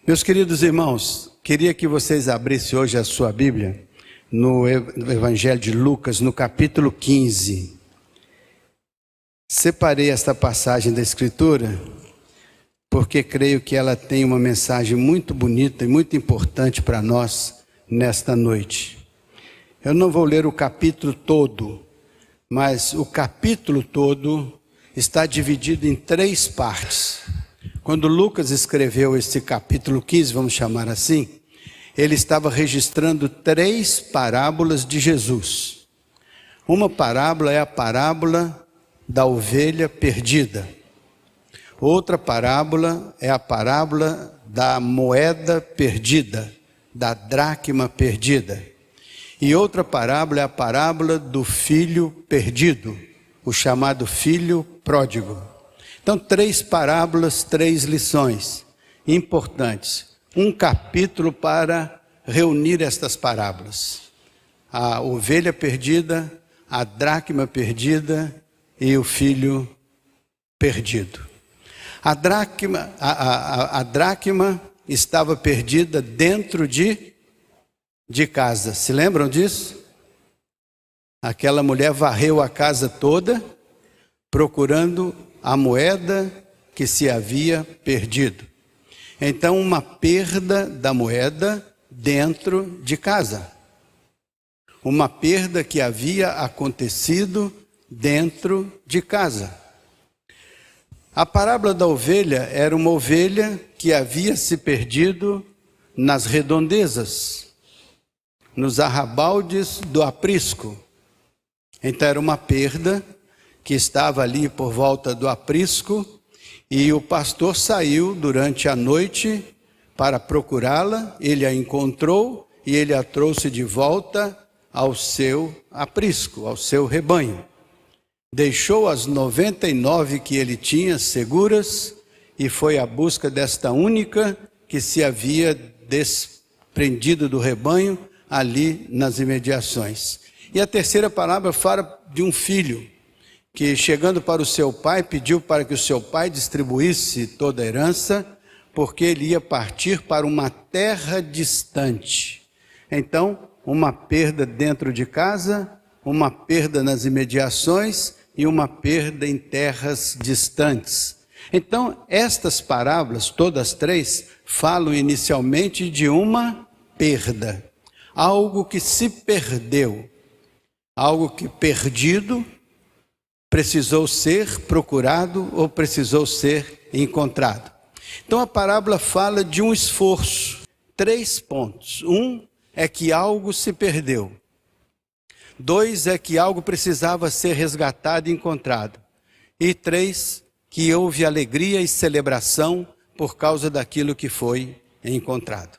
Meus queridos irmãos, queria que vocês abrissem hoje a sua Bíblia no Evangelho de Lucas, no capítulo 15. Separei esta passagem da Escritura porque creio que ela tem uma mensagem muito bonita e muito importante para nós nesta noite. Eu não vou ler o capítulo todo, mas o capítulo todo está dividido em 3 partes. Quando Lucas escreveu este capítulo 15, vamos chamar assim, ele estava registrando 3 parábolas de Jesus. Uma parábola é a parábola da ovelha perdida. Outra parábola é a parábola da moeda perdida, da dracma perdida. E outra parábola é a parábola do filho perdido, o chamado filho pródigo. Então, 3 parábolas, 3 lições importantes. Um capítulo para reunir estas parábolas. A ovelha perdida, a dracma perdida e o filho perdido. A dracma estava perdida dentro de casa. Se lembram disso? Aquela mulher varreu a casa toda procurando a moeda que se havia perdido. Então, uma perda da moeda dentro de casa. Uma perda que havia acontecido dentro de casa. A parábola da ovelha era uma ovelha que havia se perdido nas redondezas, nos arrabaldes do aprisco. Então, era uma perda que estava ali por volta do aprisco, e o pastor saiu durante a noite para procurá-la, ele a encontrou e ele a trouxe de volta ao seu aprisco, ao seu rebanho. Deixou as 99 que ele tinha seguras e foi à busca desta única que se havia desprendido do rebanho ali nas imediações. E a terceira parábola fala de um filho que, chegando para o seu pai, pediu para que o seu pai distribuísse toda a herança, porque ele ia partir para uma terra distante. Então, uma perda dentro de casa, uma perda nas imediações e uma perda em terras distantes. Então, estas parábolas, todas 3, falam inicialmente de uma perda. Algo que se perdeu, algo que perdido precisou ser procurado ou precisou ser encontrado. Então a parábola fala de um esforço. 3 pontos. 1 é que algo se perdeu. 2 é que algo precisava ser resgatado e encontrado. E 3, que houve alegria e celebração por causa daquilo que foi encontrado.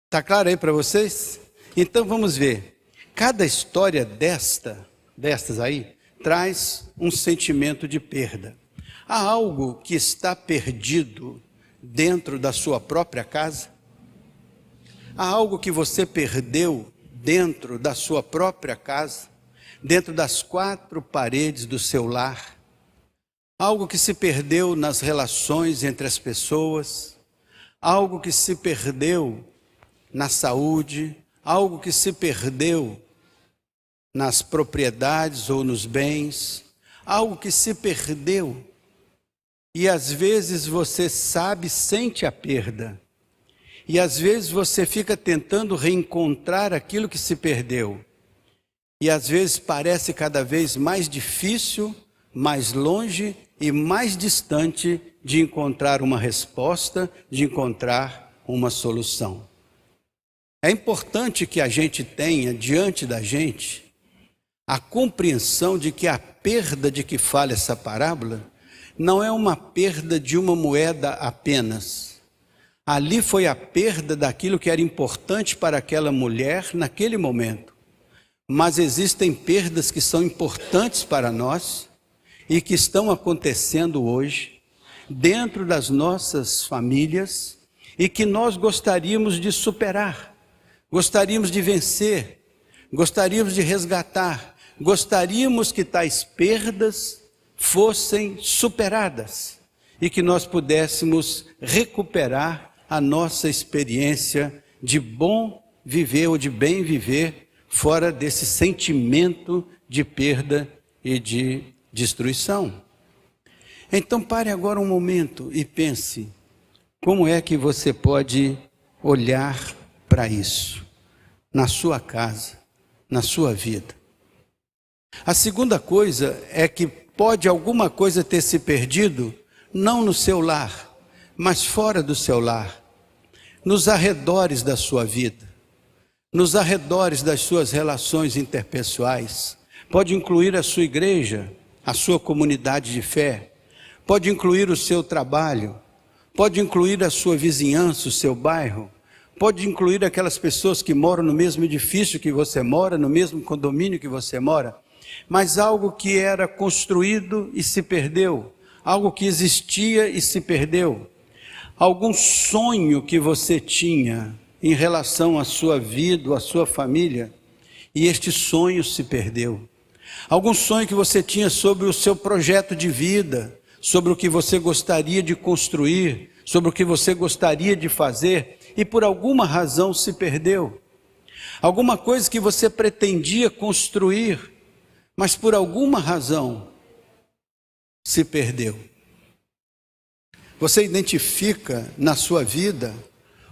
Está claro aí para vocês? Então vamos ver. Cada história destas aí, traz um sentimento de perda. Há algo que está perdido dentro da sua própria casa? Há algo que você perdeu dentro da sua própria casa? Dentro das 4 paredes do seu lar? Algo que se perdeu nas relações entre as pessoas? Algo que se perdeu na saúde? Algo que se perdeu nas propriedades ou nos bens, algo que se perdeu, e às vezes você sabe, sente a perda, e às vezes você fica tentando reencontrar aquilo que se perdeu, e às vezes parece cada vez mais difícil, mais longe e mais distante de encontrar uma resposta, de encontrar uma solução. É importante que a gente tenha diante da gente a compreensão de que a perda de que fala essa parábola não é uma perda de uma moeda apenas. Ali foi a perda daquilo que era importante para aquela mulher naquele momento. Mas existem perdas que são importantes para nós e que estão acontecendo hoje dentro das nossas famílias e que nós gostaríamos de superar, gostaríamos de vencer, gostaríamos de resgatar. Gostaríamos que tais perdas fossem superadas e que nós pudéssemos recuperar a nossa experiência de bom viver ou de bem viver fora desse sentimento de perda e de destruição. Então pare agora um momento e pense, como é que você pode olhar para isso, na sua casa, na sua vida? A segunda coisa é que pode alguma coisa ter se perdido, não no seu lar, mas fora do seu lar, nos arredores da sua vida, nos arredores das suas relações interpessoais. Pode incluir a sua igreja, a sua comunidade de fé, pode incluir o seu trabalho, pode incluir a sua vizinhança, o seu bairro, pode incluir aquelas pessoas que moram no mesmo edifício que você mora, no mesmo condomínio que você mora, mas algo que era construído e se perdeu, algo que existia e se perdeu, algum sonho que você tinha em relação à sua vida, à sua família, e este sonho se perdeu. Algum sonho que você tinha sobre o seu projeto de vida, sobre o que você gostaria de construir, sobre o que você gostaria de fazer, e por alguma razão se perdeu. Alguma coisa que você pretendia construir, mas por alguma razão se perdeu. Você identifica na sua vida,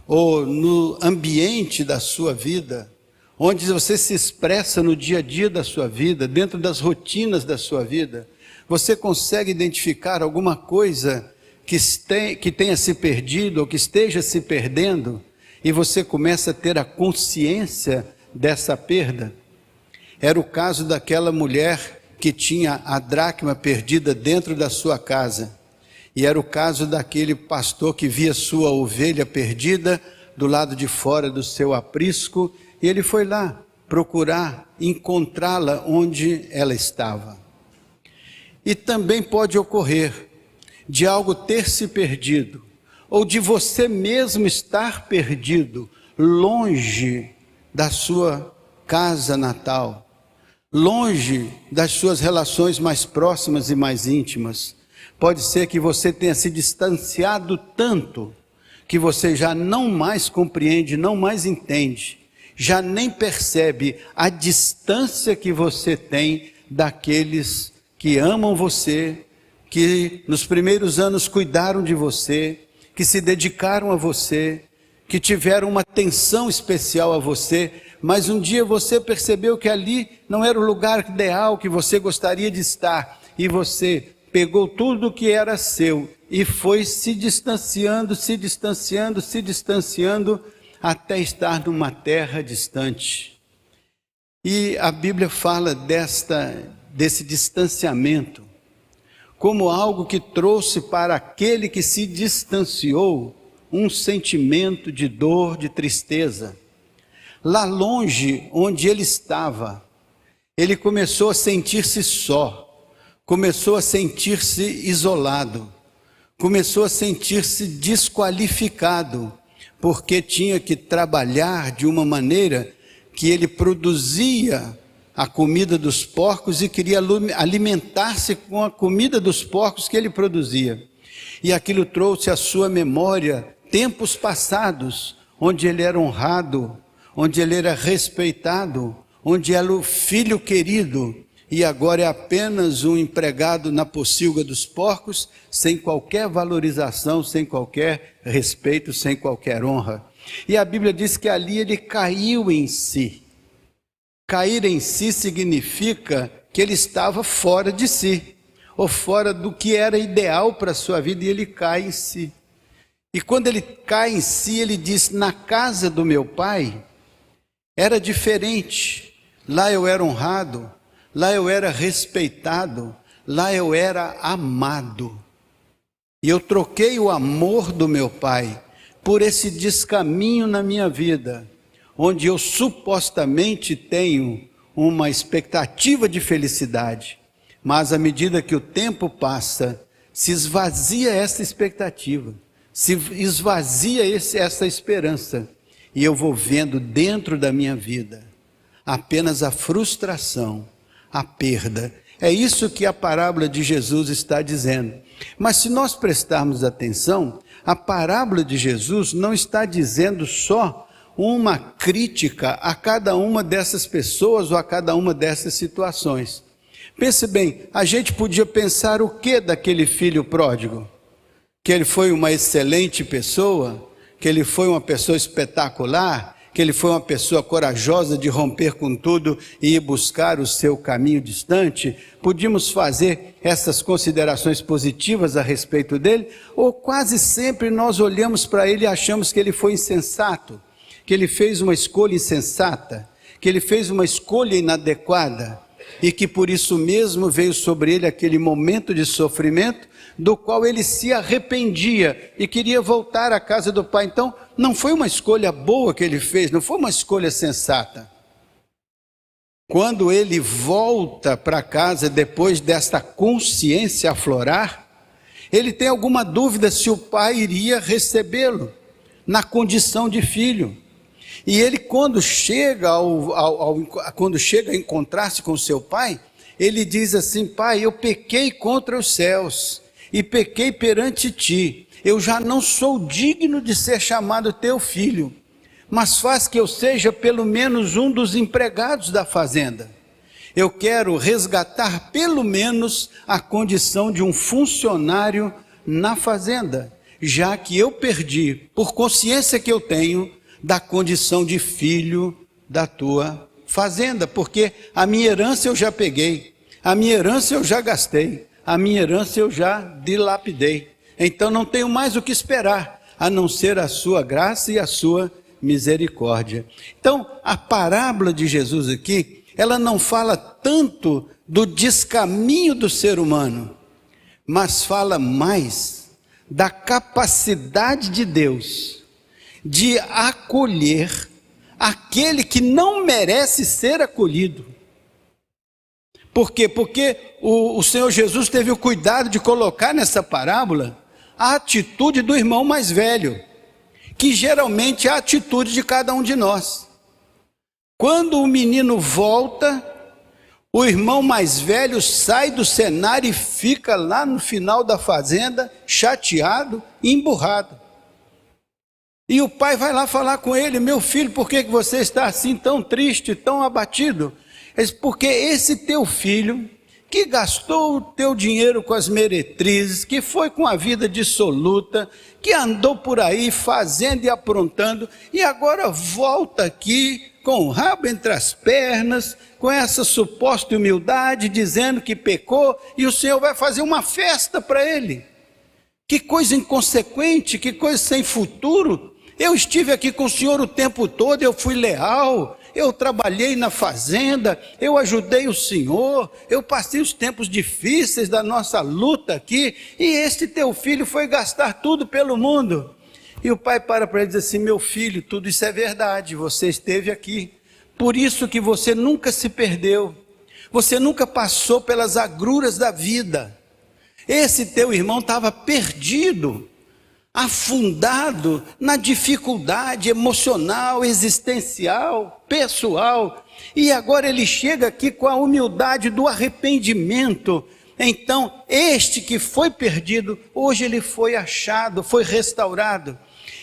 ou no ambiente da sua vida, onde você se expressa no dia a dia da sua vida, dentro das rotinas da sua vida, você consegue identificar alguma coisa que tenha se perdido ou que esteja se perdendo, e você começa a ter a consciência dessa perda? Era o caso daquela mulher que tinha a dracma perdida dentro da sua casa, e era o caso daquele pastor que via sua ovelha perdida do lado de fora do seu aprisco, e ele foi lá procurar encontrá-la onde ela estava. E também pode ocorrer de algo ter se perdido, ou de você mesmo estar perdido, longe da sua casa natal, longe das suas relações mais próximas e mais íntimas. Pode ser que você tenha se distanciado tanto, que você já não mais compreende, não mais entende, já nem percebe a distância que você tem daqueles que amam você, que nos primeiros anos cuidaram de você, que se dedicaram a você, que tiveram uma atenção especial a você, mas um dia você percebeu que ali não era o lugar ideal que você gostaria de estar, e você pegou tudo que era seu e foi se distanciando, até estar numa terra distante. E a Bíblia fala desse distanciamento como algo que trouxe para aquele que se distanciou um sentimento de dor, de tristeza. Lá longe, onde ele estava, ele começou a sentir-se só, começou a sentir-se isolado, começou a sentir-se desqualificado, porque tinha que trabalhar de uma maneira que ele produzia a comida dos porcos e queria alimentar-se com a comida dos porcos que ele produzia. E aquilo trouxe à sua memória tempos passados, onde ele era honrado, onde ele era respeitado, onde era o filho querido, e agora é apenas um empregado na pocilga dos porcos, sem qualquer valorização, sem qualquer respeito, sem qualquer honra. E a Bíblia diz que ali ele caiu em si. Cair em si significa que ele estava fora de si, ou fora do que era ideal para a sua vida, e ele cai em si. E quando ele cai em si, ele diz: na casa do meu pai era diferente, lá eu era honrado, lá eu era respeitado, lá eu era amado. E eu troquei o amor do meu pai por esse descaminho na minha vida, onde eu supostamente tenho uma expectativa de felicidade, mas à medida que o tempo passa, se esvazia essa expectativa, se esvazia essa esperança, e eu vou vendo dentro da minha vida apenas a frustração, a perda. É isso que a parábola de Jesus está dizendo. Mas se nós prestarmos atenção, a parábola de Jesus não está dizendo só uma crítica a cada uma dessas pessoas ou a cada uma dessas situações. Pense bem, a gente podia pensar o que daquele filho pródigo? Que ele foi uma excelente pessoa, que ele foi uma pessoa espetacular, que ele foi uma pessoa corajosa de romper com tudo e ir buscar o seu caminho distante. Podíamos fazer essas considerações positivas a respeito dele, ou quase sempre nós olhamos para ele e achamos que ele foi insensato, que ele fez uma escolha insensata, que ele fez uma escolha inadequada, e que por isso mesmo veio sobre ele aquele momento de sofrimento, do qual ele se arrependia e queria voltar à casa do pai. Então, não foi uma escolha boa que ele fez, não foi uma escolha sensata. Quando ele volta para casa depois desta consciência aflorar, ele tem alguma dúvida se o pai iria recebê-lo na condição de filho. E ele, quando chega a encontrar-se com seu pai, ele diz assim: pai, eu pequei contra os céus e pequei perante ti, eu já não sou digno de ser chamado teu filho, mas faz que eu seja pelo menos um dos empregados da fazenda. Eu quero resgatar pelo menos a condição de um funcionário na fazenda, já que eu perdi, por consciência que eu tenho, da condição de filho da tua fazenda, porque a minha herança eu já peguei, a minha herança eu já gastei, a minha herança eu já dilapidei, então não tenho mais o que esperar, a não ser a sua graça e a sua misericórdia. Então, a parábola de Jesus aqui, ela não fala tanto do descaminho do ser humano, mas fala mais da capacidade de Deus de acolher aquele que não merece ser acolhido. Por quê? Porque o Senhor Jesus teve o cuidado de colocar nessa parábola a atitude do irmão mais velho, que geralmente é a atitude de cada um de nós. Quando o menino volta, o irmão mais velho sai do cenário e fica lá no final da fazenda, chateado e emburrado. E o pai vai lá falar com ele: meu filho, por que você está assim tão triste, tão abatido? Ele diz: porque esse teu filho, que gastou o teu dinheiro com as meretrizes, que foi com a vida dissoluta, que andou por aí fazendo e aprontando, e agora volta aqui com o rabo entre as pernas, com essa suposta humildade, dizendo que pecou, e o Senhor vai fazer uma festa para ele. Que coisa inconsequente, que coisa sem futuro. Eu estive aqui com o Senhor o tempo todo, eu fui leal, eu trabalhei na fazenda, eu ajudei o Senhor, eu passei os tempos difíceis da nossa luta aqui, e este teu filho foi gastar tudo pelo mundo. E o pai para ele e diz assim: meu filho, tudo isso é verdade, você esteve aqui, por isso que você nunca se perdeu, você nunca passou pelas agruras da vida. Esse teu irmão estava perdido, afundado na dificuldade emocional, existencial, pessoal, e agora ele chega aqui com a humildade do arrependimento. Então, este que foi perdido, hoje ele foi achado, foi restaurado.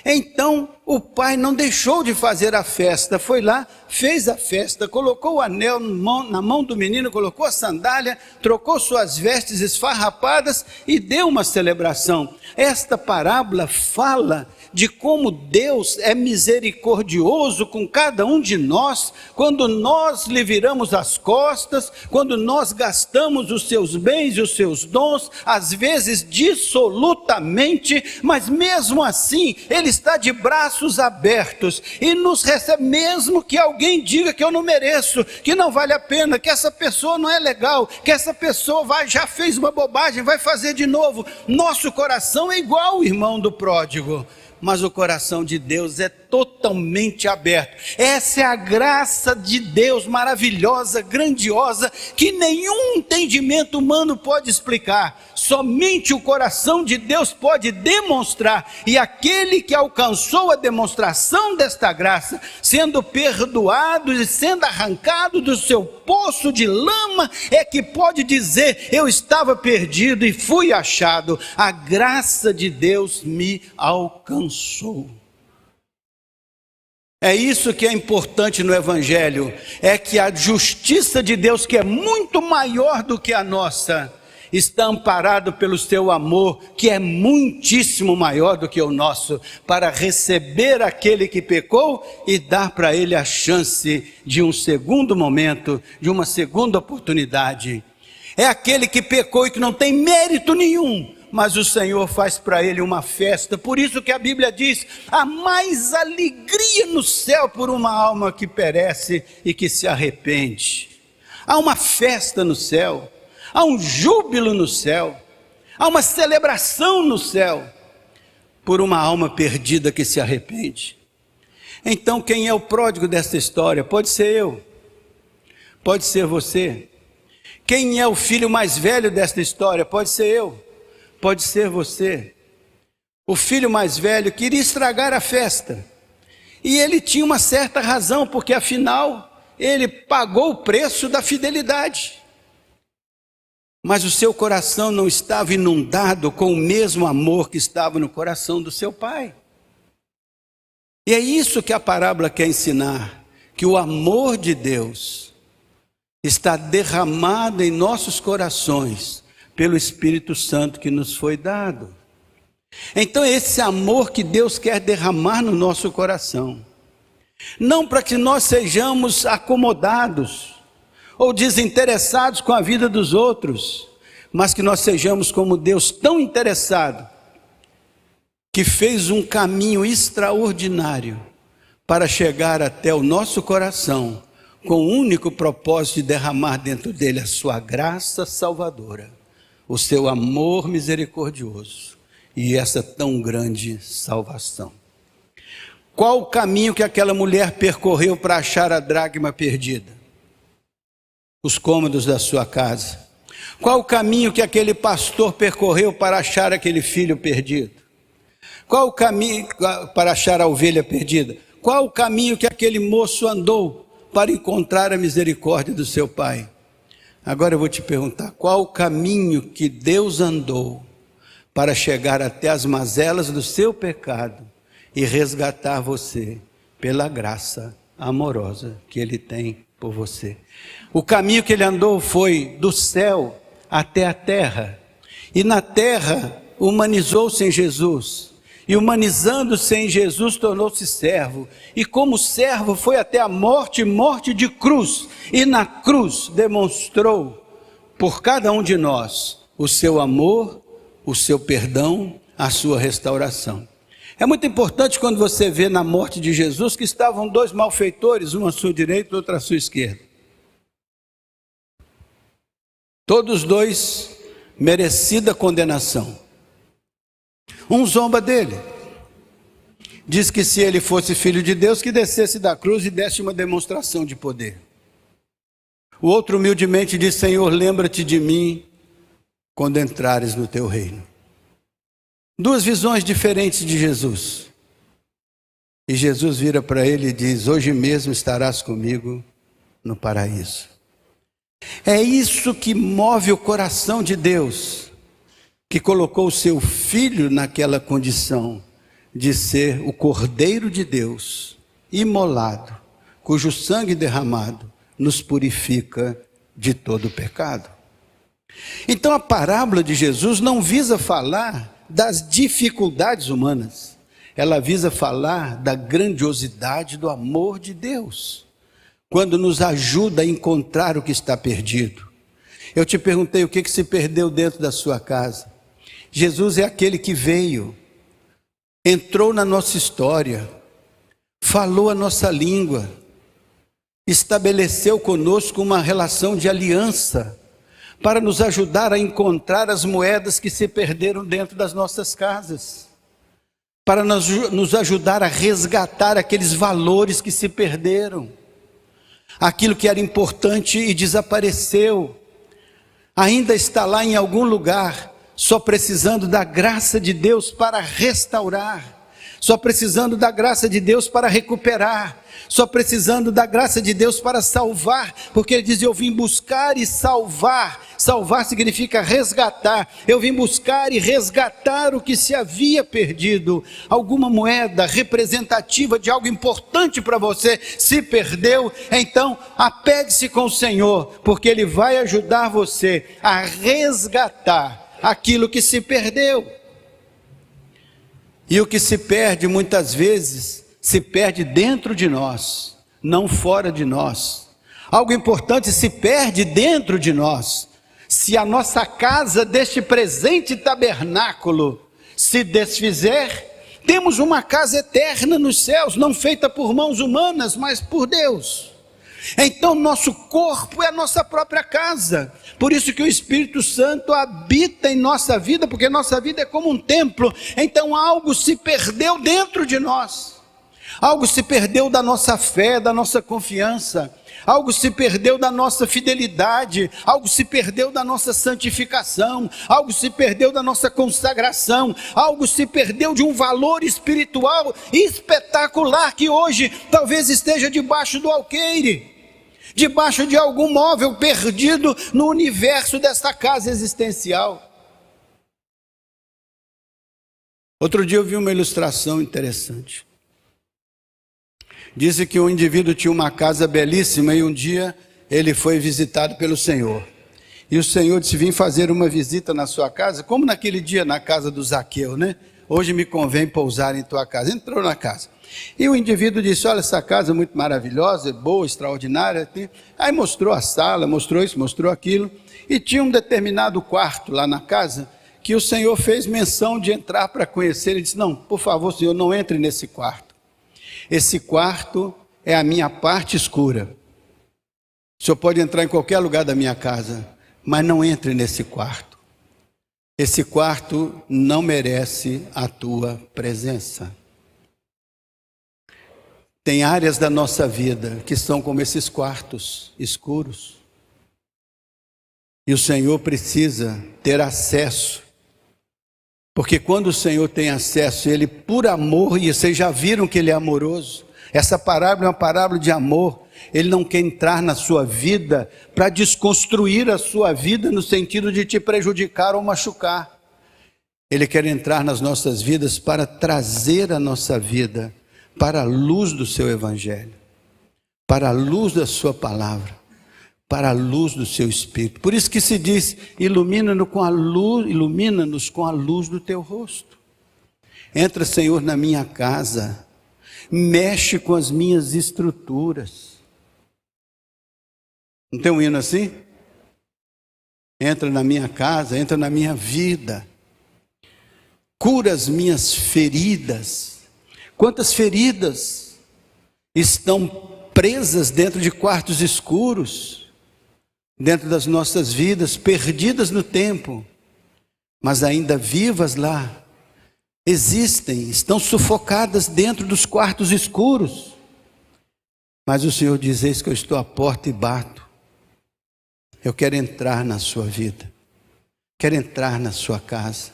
Então, o pai não deixou de fazer a festa, foi lá, fez a festa, colocou o anel na mão do menino, colocou a sandália, trocou suas vestes esfarrapadas e deu uma celebração. Esta parábola fala de como Deus é misericordioso com cada um de nós, quando nós lhe viramos as costas, quando nós gastamos os seus bens e os seus dons, às vezes dissolutamente, mas mesmo assim, Ele está de braços abertos e nos recebe, mesmo que alguém diga que eu não mereço, que não vale a pena, que essa pessoa não é legal, que essa pessoa já fez uma bobagem, vai fazer de novo. Nosso coração é igual ao irmão do pródigo, mas o coração de Deus é totalmente aberto. Essa é a graça de Deus maravilhosa, grandiosa, que nenhum entendimento humano pode explicar. somente o coração de Deus pode demonstrar, e aquele que alcançou a demonstração desta graça, sendo perdoado e sendo arrancado do seu poço de lama, é que pode dizer: eu estava perdido e fui achado, a graça de Deus me alcançou. É isso que é importante no Evangelho, é que a justiça de Deus, que é muito maior do que a nossa, está amparado pelo seu amor, que é muitíssimo maior do que o nosso, para receber aquele que pecou e dar para ele a chance de um segundo momento, de uma segunda oportunidade. É aquele que pecou e que não tem mérito nenhum, mas o Senhor faz para ele uma festa. Por isso que a Bíblia diz: há mais alegria no céu por uma alma que perece e que se arrepende. Há uma festa no céu, há um júbilo no céu, há uma celebração no céu por uma alma perdida que se arrepende. Então, quem é o pródigo desta história? Pode ser eu, pode ser você. Quem é o filho mais velho desta história? Pode ser eu, pode ser você. O filho mais velho queria estragar a festa, e ele tinha uma certa razão, porque afinal ele pagou o preço da fidelidade. Mas o seu coração não estava inundado com o mesmo amor que estava no coração do seu pai. E é isso que a parábola quer ensinar, que o amor de Deus está derramado em nossos corações pelo Espírito Santo que nos foi dado. Então é esse amor que Deus quer derramar no nosso coração, não para que nós sejamos acomodados ou desinteressados com a vida dos outros, mas que nós sejamos como Deus, tão interessado, que fez um caminho extraordinário para chegar até o nosso coração, com o único propósito de derramar dentro dele a sua graça salvadora, o seu amor misericordioso e essa tão grande salvação. Qual o caminho que aquela mulher percorreu para achar a dracma perdida? Os cômodos da sua casa. Qual o caminho que aquele pastor percorreu para achar aquele filho perdido? Qual o caminho para achar a ovelha perdida? Qual o caminho que aquele moço andou para encontrar a misericórdia do seu pai? Agora eu vou te perguntar: qual o caminho que Deus andou para chegar até as mazelas do seu pecado e resgatar você pela graça amorosa que Ele tem por você? O caminho que Ele andou foi do céu até a terra, e na terra humanizou-se em Jesus, e humanizando-se em Jesus tornou-se servo, e como servo foi até a morte, morte de cruz, e na cruz demonstrou por cada um de nós o seu amor, o seu perdão, a sua restauração. É muito importante quando você vê na morte de Jesus que estavam dois malfeitores, um à sua direita e outro à sua esquerda. Todos dois merecida condenação. Um zomba dele, diz que se ele fosse filho de Deus, que descesse da cruz e desse uma demonstração de poder. O outro humildemente diz: Senhor, lembra-te de mim quando entrares no teu reino. Duas visões diferentes de Jesus. E Jesus vira para ele e diz: hoje mesmo estarás comigo no paraíso. É isso que move o coração de Deus, que colocou o seu Filho naquela condição de ser o Cordeiro de Deus, imolado, cujo sangue derramado nos purifica de todo pecado. Então a parábola de Jesus não visa falar das dificuldades humanas, ela visa falar da grandiosidade do amor de Deus, quando nos ajuda a encontrar o que está perdido. Eu te perguntei o que se perdeu dentro da sua casa. Jesus é aquele que veio, entrou na nossa história, falou a nossa língua, estabeleceu conosco uma relação de aliança, para nos ajudar a encontrar as moedas que se perderam dentro das nossas casas, para nos ajudar a resgatar aqueles valores que se perderam, aquilo que era importante e desapareceu, ainda está lá em algum lugar, só precisando da graça de Deus para restaurar, só precisando da graça de Deus para recuperar, só precisando da graça de Deus para salvar, porque ele diz: eu vim buscar e salvar. Salvar significa resgatar. Eu vim buscar e resgatar o que se havia perdido. Alguma moeda representativa de algo importante para você se perdeu, então apegue-se com o Senhor, porque Ele vai ajudar você a resgatar aquilo que se perdeu. E o que se perde muitas vezes, se perde dentro de nós, não fora de nós. Algo importante se perde dentro de nós. Se a nossa casa deste presente tabernáculo se desfizer, temos uma casa eterna nos céus, não feita por mãos humanas, mas por Deus. Então nosso corpo é a nossa própria casa, por isso que o Espírito Santo habita em nossa vida, porque nossa vida é como um templo. Então algo se perdeu dentro de nós, algo se perdeu da nossa fé, da nossa confiança, algo se perdeu da nossa fidelidade, algo se perdeu da nossa santificação, algo se perdeu da nossa consagração, algo se perdeu de um valor espiritual espetacular que hoje talvez esteja debaixo do alqueire, debaixo de algum móvel perdido no universo desta casa existencial. Outro dia eu vi uma ilustração interessante. Disse que um indivíduo tinha uma casa belíssima e um dia ele foi visitado pelo Senhor. E o Senhor disse: vim fazer uma visita na sua casa, como naquele dia na casa do Zaqueu, né? Hoje me convém pousar em tua casa. Entrou na casa. E o indivíduo disse: olha, essa casa é muito maravilhosa, é boa, extraordinária. Aí mostrou a sala, mostrou isso, mostrou aquilo. E tinha um determinado quarto lá na casa que o Senhor fez menção de entrar para conhecer. Ele disse: não, por favor, Senhor, não entre nesse quarto. Esse quarto é a minha parte escura. O Senhor pode entrar em qualquer lugar da minha casa, mas não entre nesse quarto. Esse quarto não merece a tua presença. Tem áreas da nossa vida que são como esses quartos escuros. E o Senhor precisa ter acesso. Porque quando o Senhor tem acesso, Ele por amor, e vocês já viram que Ele é amoroso. Essa parábola é uma parábola de amor. Ele não quer entrar na sua vida para desconstruir a sua vida no sentido de te prejudicar ou machucar. Ele quer entrar nas nossas vidas para trazer a nossa vida para a luz do seu evangelho, para a luz da sua palavra, para a luz do seu Espírito. Por isso que se diz: ilumina-nos com a luz do teu rosto. Entra, Senhor, na minha casa, mexe com as minhas estruturas. Não tem um hino assim? Entra na minha casa, entra na minha vida, cura as minhas feridas. Quantas feridas estão presas dentro de quartos escuros, dentro das nossas vidas, perdidas no tempo, mas ainda vivas lá, existem, estão sufocadas dentro dos quartos escuros. Mas o Senhor diz: eis que eu estou à porta e bato. Eu quero entrar na sua vida, quero entrar na sua casa,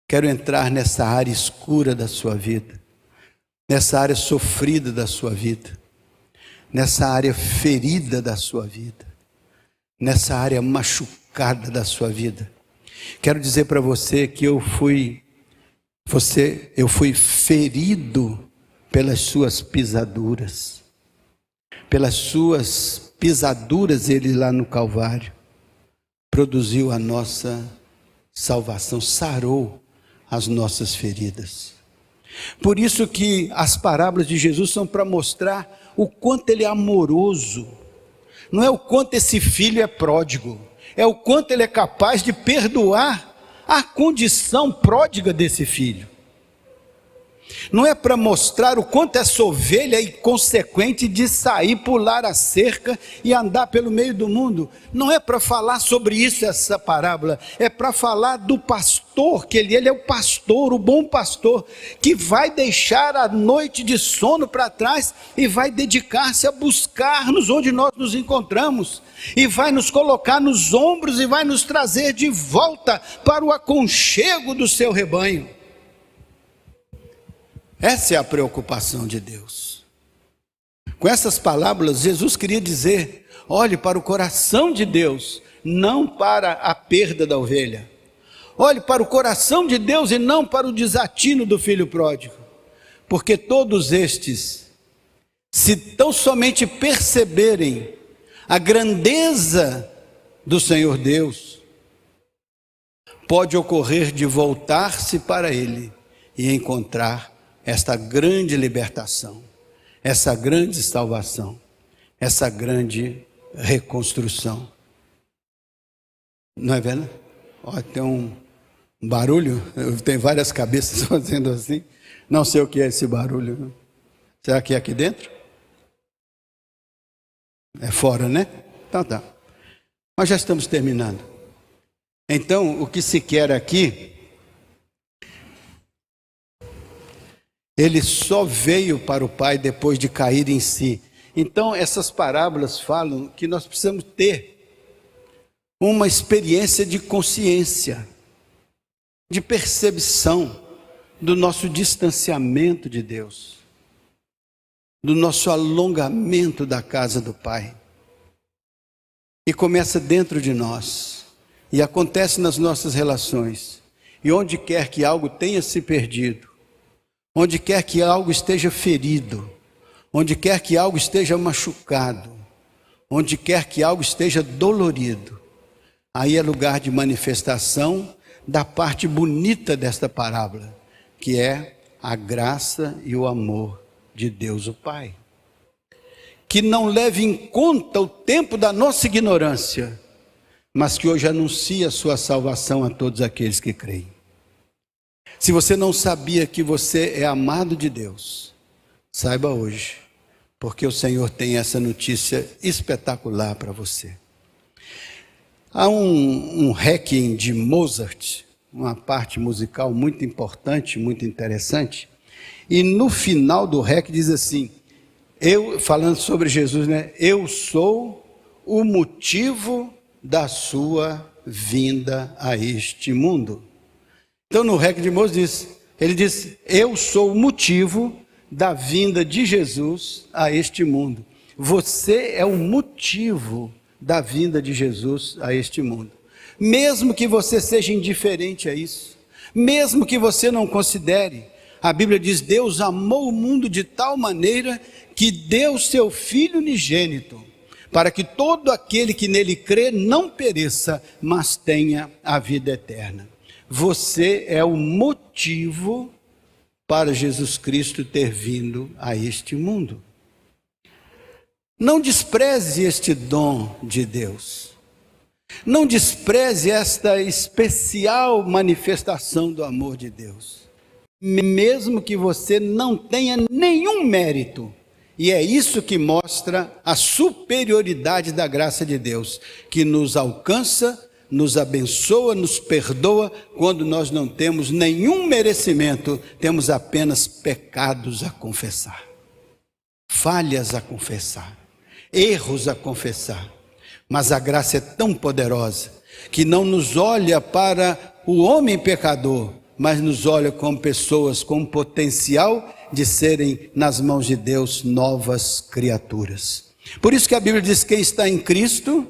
quero entrar nessa área escura da sua vida, nessa área sofrida da sua vida, nessa área ferida da sua vida, nessa área machucada da sua vida. Quero dizer para você que eu fui ferido pelas suas pisaduras. Pelas suas pisaduras Ele lá no Calvário produziu a nossa salvação, sarou as nossas feridas. Por isso que as parábolas de Jesus são para mostrar o quanto Ele é amoroso. Não é o quanto esse filho é pródigo, é o quanto Ele é capaz de perdoar a condição pródiga desse filho. Não é para mostrar o quanto essa ovelha é inconsequente de sair, pular a cerca e andar pelo meio do mundo. Não é para falar sobre isso essa parábola. É para falar do pastor, que ele é o pastor, o bom pastor, que vai deixar a noite de sono para trás e vai dedicar-se a buscar-nos onde nós nos encontramos. E vai nos colocar nos ombros e vai nos trazer de volta para o aconchego do seu rebanho. Essa é a preocupação de Deus. Com essas palavras, Jesus queria dizer: olhe para o coração de Deus, não para a perda da ovelha. Olhe para o coração de Deus e não para o desatino do filho pródigo. Porque todos estes, se tão somente perceberem a grandeza do Senhor Deus, pode ocorrer de voltar-se para Ele e encontrar esta grande libertação, essa grande salvação, essa grande reconstrução. Não é verdade? Ó, tem um barulho, tem várias cabeças fazendo assim. Não sei o que é esse barulho. Será que é aqui dentro? É fora, né? Então tá. Nós já estamos terminando. Então, o que se quer aqui, ele só veio para o Pai depois de cair em si. Então, essas parábolas falam que nós precisamos ter uma experiência de consciência, de percepção do nosso distanciamento de Deus, do nosso alongamento da casa do Pai. E começa dentro de nós, e acontece nas nossas relações, e onde quer que algo tenha se perdido, onde quer que algo esteja ferido, onde quer que algo esteja machucado, onde quer que algo esteja dolorido, aí é lugar de manifestação da parte bonita desta parábola, que é a graça e o amor de Deus o Pai, que não leve em conta o tempo da nossa ignorância, mas que hoje anuncia a sua salvação a todos aqueles que creem. Se você não sabia que você é amado de Deus, saiba hoje, porque o Senhor tem essa notícia espetacular para você. Há um Requiem de Mozart, uma parte musical muito importante, muito interessante, e no final do Requiem diz assim, falando sobre Jesus, né? Eu sou o motivo da sua vinda a este mundo. Então no Requiem de Mozart ele diz, eu sou o motivo da vinda de Jesus a este mundo. Você é o motivo da vinda de Jesus a este mundo. Mesmo que você seja indiferente a isso, mesmo que você não considere, a Bíblia diz, Deus amou o mundo de tal maneira que deu seu Filho unigênito, para que todo aquele que nele crê não pereça, mas tenha a vida eterna. Você é o motivo para Jesus Cristo ter vindo a este mundo. Não despreze este dom de Deus. Não despreze esta especial manifestação do amor de Deus. Mesmo que você não tenha nenhum mérito. E é isso que mostra a superioridade da graça de Deus, que nos alcança, nos abençoa, nos perdoa, quando nós não temos nenhum merecimento, temos apenas pecados a confessar, falhas a confessar, erros a confessar. Mas a graça é tão poderosa, que não nos olha para o homem pecador, mas nos olha como pessoas com potencial de serem, nas mãos de Deus, novas criaturas. Por isso que a Bíblia diz, quem está em Cristo,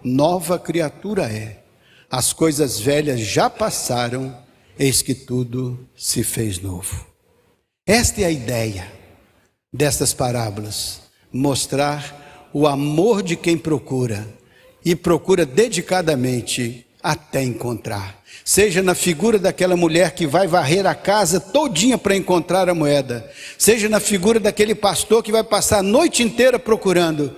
nova criatura é. As coisas velhas já passaram, eis que tudo se fez novo. Esta é a ideia destas parábolas, mostrar o amor de quem procura, e procura dedicadamente até encontrar. Seja na figura daquela mulher que vai varrer a casa todinha para encontrar a moeda, seja na figura daquele pastor que vai passar a noite inteira procurando,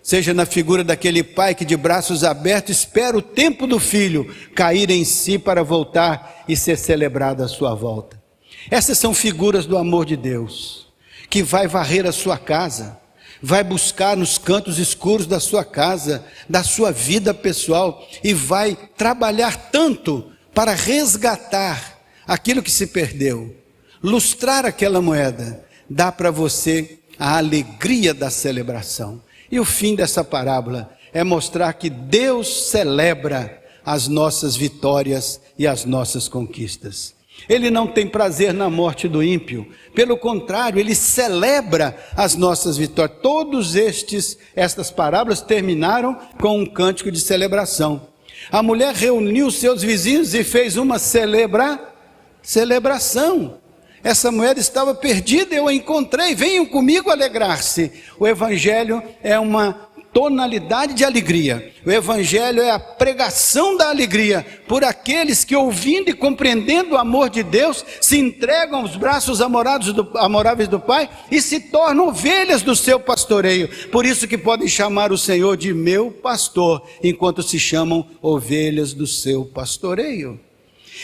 seja na figura daquele pai que de braços abertos espera o tempo do filho cair em si para voltar e ser celebrada a sua volta. Essas são figuras do amor de Deus, que vai varrer a sua casa, vai buscar nos cantos escuros da sua casa, da sua vida pessoal, e vai trabalhar tanto para resgatar aquilo que se perdeu, lustrar aquela moeda, dá para você a alegria da celebração. E o fim dessa parábola é mostrar que Deus celebra as nossas vitórias e as nossas conquistas. Ele não tem prazer na morte do ímpio, pelo contrário, ele celebra as nossas vitórias. Estas parábolas terminaram com um cântico de celebração. A mulher reuniu seus vizinhos e fez uma celebração. Essa moeda estava perdida, eu a encontrei, venham comigo alegrar-se. O evangelho é uma tonalidade de alegria. O evangelho é a pregação da alegria por aqueles que, ouvindo e compreendendo o amor de Deus, se entregam aos braços amoráveis do Pai e se tornam ovelhas do seu pastoreio. Por isso que podem chamar o Senhor de meu pastor, enquanto se chamam ovelhas do seu pastoreio.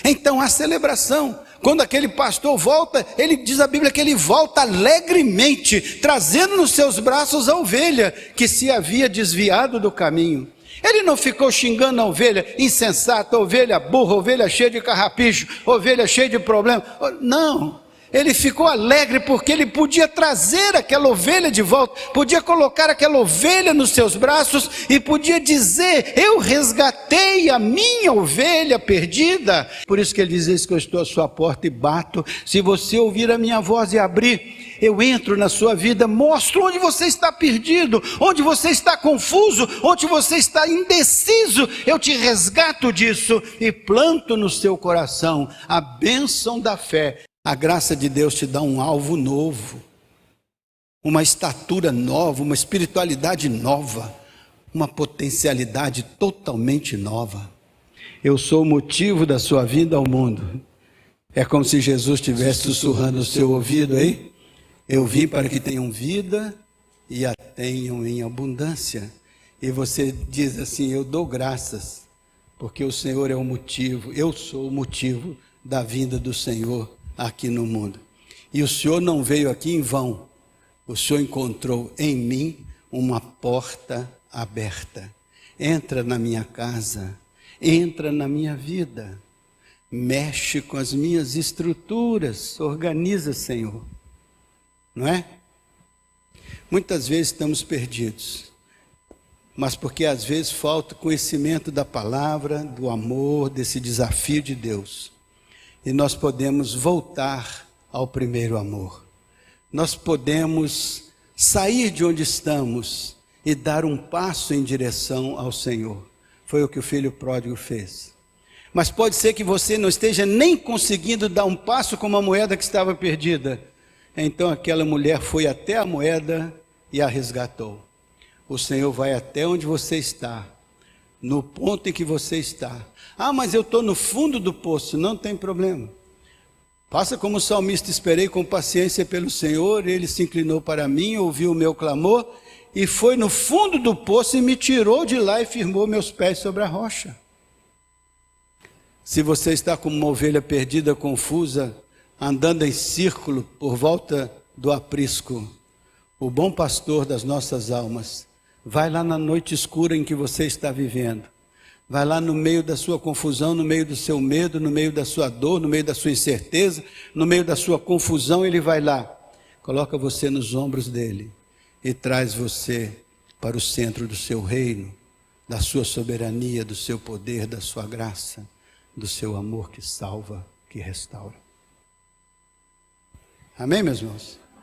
Então a celebração, quando aquele pastor volta, ele diz a Bíblia que ele volta alegremente, trazendo nos seus braços a ovelha que se havia desviado do caminho. Ele não ficou xingando a ovelha insensata, ovelha burra, ovelha cheia de carrapicho, ovelha cheia de problema. Não, ele ficou alegre porque ele podia trazer aquela ovelha de volta, podia colocar aquela ovelha nos seus braços e podia dizer: eu resgatei a minha ovelha perdida. Por isso que ele diz: eis que eu estou à sua porta e bato, se você ouvir a minha voz e abrir, eu entro na sua vida, mostro onde você está perdido, onde você está confuso, onde você está indeciso, eu te resgato disso e planto no seu coração a bênção da fé. A graça de Deus te dá um alvo novo, uma estatura nova, uma espiritualidade nova, uma potencialidade totalmente nova. Eu sou o motivo da sua vinda ao mundo. É como se Jesus estivesse sussurrando no seu ouvido aí: eu vim para que tenham vida e a tenham em abundância. E você diz assim: eu dou graças, porque o Senhor é o motivo, eu sou o motivo da vinda do Senhor aqui no mundo. E o Senhor não veio aqui em vão. O Senhor encontrou em mim uma porta aberta. Entra na minha casa, entra na minha vida, mexe com as minhas estruturas, organiza, Senhor. Não é? Muitas vezes estamos perdidos, mas porque às vezes falta conhecimento da palavra, do amor, desse desafio de Deus. E nós podemos voltar ao primeiro amor. Nós podemos sair de onde estamos e dar um passo em direção ao Senhor. Foi o que o filho pródigo fez. Mas pode ser que você não esteja nem conseguindo dar um passo com uma moeda que estava perdida. Então aquela mulher foi até a moeda e a resgatou. O Senhor vai até onde você está, no ponto em que você está. Ah, mas eu estou no fundo do poço. Não tem problema. Faça como o salmista: esperei com paciência pelo Senhor, ele se inclinou para mim, ouviu o meu clamor e foi no fundo do poço e me tirou de lá e firmou meus pés sobre a rocha. Se você está como uma ovelha perdida, confusa, andando em círculo por volta do aprisco, o bom pastor das nossas almas vai lá na noite escura em que você está vivendo. Vai lá no meio da sua confusão, no meio do seu medo, no meio da sua dor, no meio da sua incerteza, no meio da sua confusão. Ele vai lá, coloca você nos ombros dele e traz você para o centro do seu reino, da sua soberania, do seu poder, da sua graça, do seu amor que salva, que restaura. Amém, meus irmãos?